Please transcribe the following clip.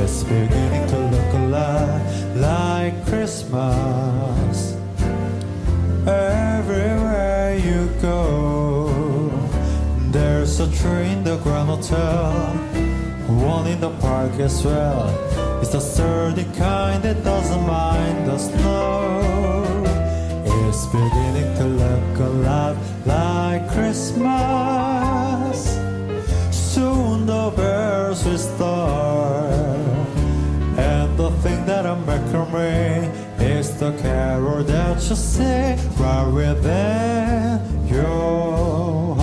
It's beginning to look a lot like Christmas. Everywhere you go, there's a tree in the Grand Hotel, one in the park as well. It's the sturdy kind that doesn't mind the snow. It's beginning to look a lot like Christmas. Soon the bells will start, and the thing that I'm macrame is the carol that you sing right within your heart.